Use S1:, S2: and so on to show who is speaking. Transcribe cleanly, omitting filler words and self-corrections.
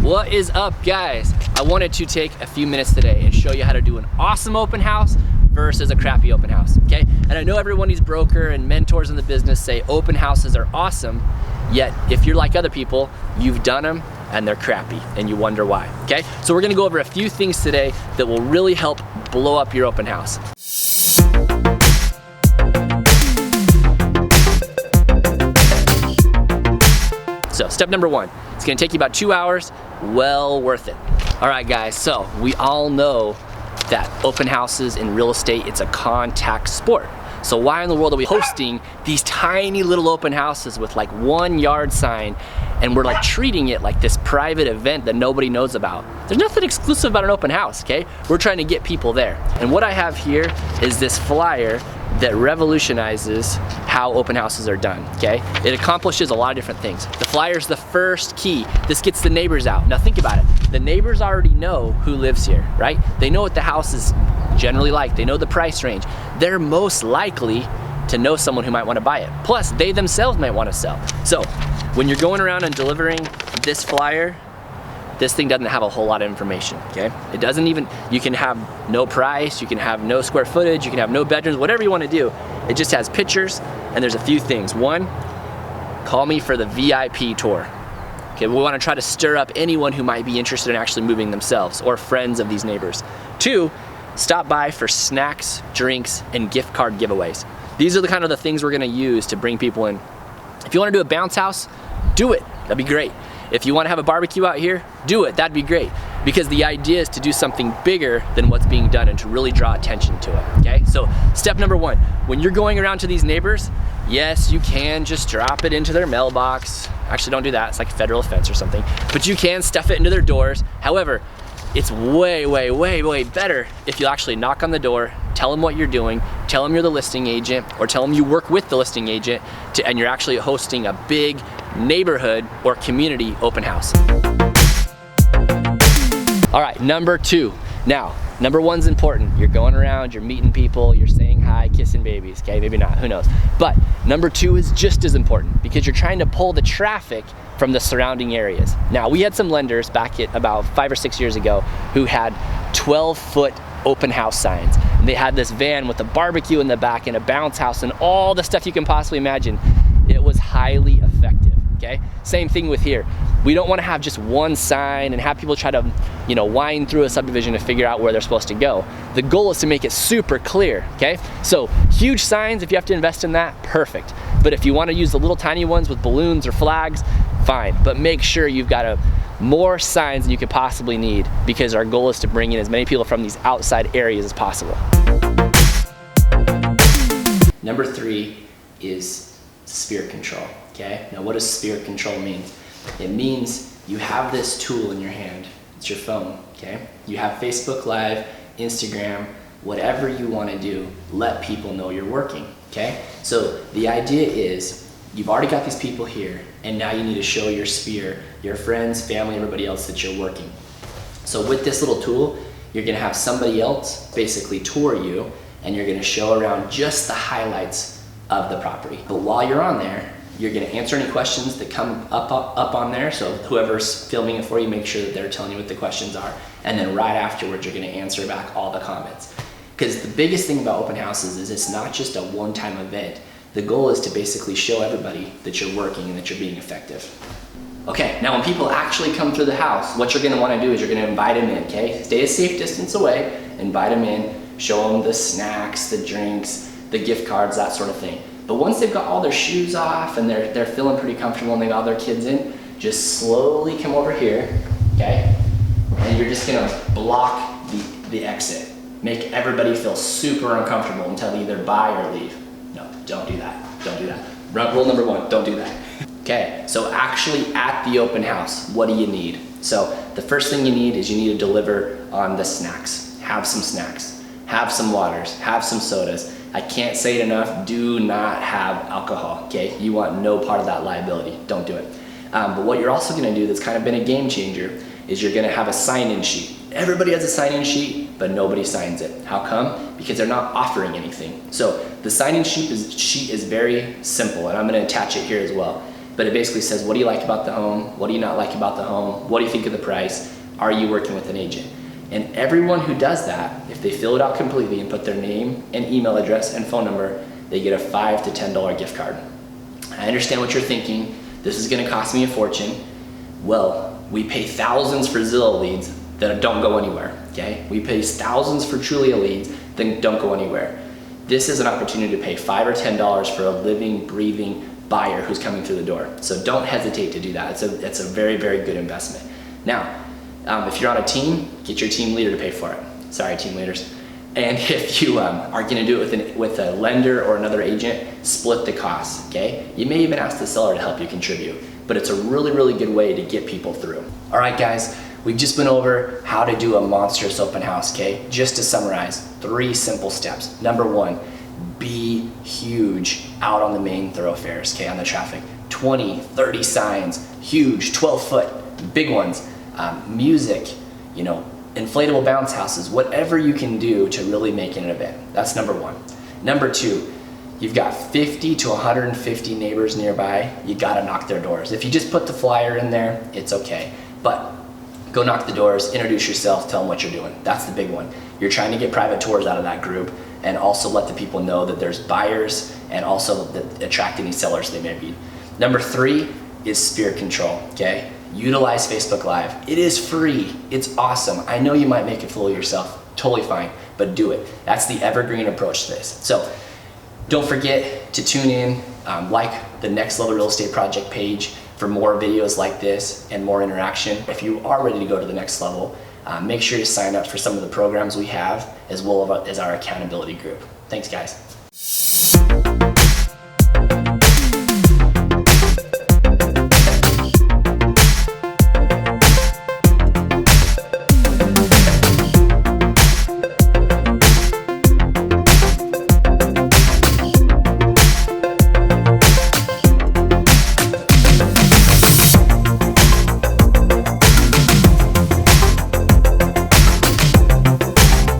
S1: What is up, guys? I wanted to take a few minutes today and show you how to do an awesome open house versus a crappy open house, okay? And I know everyone who's broker and mentors in the business say open houses are awesome, yet if you're like other people, you've done them and they're crappy and you wonder why, okay? So we're gonna go over a few things today that will really help blow up your open house. So step number one, it's gonna take you about 2 hours, well worth it. All right, guys, so we all know that open houses in real estate, it's a contact sport. So why in the world are we hosting these tiny little open houses with like 1 yard sign and we're like treating it like this private event that nobody knows about? There's nothing exclusive about an open house, okay? We're trying to get people there. And what I have here is this flyer that revolutionizes how open houses are done, okay? It accomplishes a lot of different things. The flyer's the first key. This gets the neighbors out. Now think about it. The neighbors already know who lives here, right? They know what the house is generally like. They know the price range. They're most likely to know someone who might want to buy it. Plus, they themselves might want to sell. So when you're going around and delivering this flyer, this thing doesn't have a whole lot of information, okay? It doesn't even, you can have no price, you can have no square footage, you can have no bedrooms, whatever you want to do. It just has pictures and there's a few things. One, call me for the VIP tour. Okay, we want to try to stir up anyone who might be interested in actually moving themselves or friends of these neighbors. Two, stop by for snacks, drinks, and gift card giveaways. These are the kind of the things we're gonna use to bring people in. If you wanna do a bounce house, do it, that'd be great. If you wanna have a barbecue out here, do it, that'd be great. Because the idea is to do something bigger than what's being done and to really draw attention to it, okay? So step number one, when you're going around to these neighbors, yes, you can just drop it into their mailbox. Actually, don't do that, it's like a federal offense or something. But you can stuff it into their doors. However, it's way, way, way, way better if you actually knock on the door, tell them what you're doing, tell them you're the listing agent, or tell them you work with the listing agent, and you're actually hosting a big neighborhood or community open house. All right, number two. Now, number one's important. You're going around, you're meeting people, you're saying hi, kissing babies, okay? Maybe not, who knows? But number two is just as important because you're trying to pull the traffic from the surrounding areas. Now, we had some lenders back at about 5 or 6 years ago who had 12-foot open house signs. And they had this van with a barbecue in the back and a bounce house and all the stuff you can possibly imagine. It was highly effective, okay? Same thing with here. We don't want to have just one sign and have people try to, wind through a subdivision to figure out where they're supposed to go. The goal is to make it super clear, okay? So huge signs, if you have to invest in that, perfect. But if you want to use the little tiny ones with balloons or flags, fine. But make sure you've got more signs than you could possibly need because our goal is to bring in as many people from these outside areas as possible. Number three is spirit control, okay? Now what does spirit control mean? It means you have this tool in your hand. It's your phone, okay? You have Facebook Live, Instagram, whatever you want to do, let people know you're working, okay? So the idea is you've already got these people here and now you need to show your sphere, your friends, family, everybody else that you're working. So with this little tool, you're gonna have somebody else basically tour you and you're gonna show around just the highlights of the property. But while you're on there, you're gonna answer any questions that come up on there. So whoever's filming it for you, make sure that they're telling you what the questions are. And then right afterwards, you're gonna answer back all the comments. Because the biggest thing about open houses is it's not just a one-time event. The goal is to basically show everybody that you're working and that you're being effective. Okay, now when people actually come through the house, what you're gonna wanna do is you're gonna invite them in, okay? Stay a safe distance away, invite them in, show them the snacks, the drinks, the gift cards, that sort of thing. But once they've got all their shoes off and they're feeling pretty comfortable and they got all their kids in, just slowly come over here, okay? And you're just gonna block the exit. Make everybody feel super uncomfortable until they either buy or leave. No, don't do that, don't do that. Rule number one, don't do that. Okay, so actually at the open house, what do you need? So the first thing you need is you need to deliver on the snacks. Have some snacks, have some waters, have some sodas. I can't say it enough, do not have alcohol, okay? You want no part of that liability, don't do it. But what you're also gonna do that's kind of been a game changer is you're gonna have a sign-in sheet. Everybody has a sign-in sheet, but nobody signs it. How come? Because they're not offering anything. So the sign-in sheet is very simple, and I'm gonna attach it here as well. but it basically says, what do you like about the home? What do you not like about the home? What do you think of the price? Are you working with an agent? And everyone who does that, if they fill it out completely and put their name and email address and phone number, they get a $5 to $10 gift card. I understand what you're thinking. This is gonna cost me a fortune. Well, we pay thousands for Zillow leads that don't go anywhere, okay? We pay thousands for Trulia leads that don't go anywhere. This is an opportunity to pay $5 or $10 for a living, breathing buyer who's coming through the door. So don't hesitate to do that. It's a very, very good investment. Now, if you're on a team, get your team leader to pay for it. Sorry, team leaders. And if you are gonna do it with a lender or another agent, split the costs, okay? You may even ask the seller to help you contribute, but it's a really, really good way to get people through. All right, guys, we've just been over how to do a monstrous open house, okay? Just to summarize, 3 simple steps. Number 1, be huge out on the main thoroughfares, okay, on the traffic. 20, 30 signs, huge, 12-foot, big ones. Music, you know, inflatable bounce houses, whatever you can do to really make it an event. That's number 1. Number 2, you've got 50 to 150 neighbors nearby. You gotta knock their doors. If you just put the flyer in there, it's okay. But go knock the doors, introduce yourself, tell them what you're doing. That's the big one. You're trying to get private tours out of that group and also let the people know that there's buyers and also that attract any sellers they may be. Number 3 is spirit control, okay? Utilize Facebook Live. It is free. It's awesome. I know you might make a fool of yourself. Totally fine, but do it. That's the evergreen approach to this. So don't forget to tune in, like the Next Level Real Estate Project page for more videos like this and more interaction. If you are ready to go to the next level, make sure to sign up for some of the programs we have as well as our accountability group. Thanks, guys.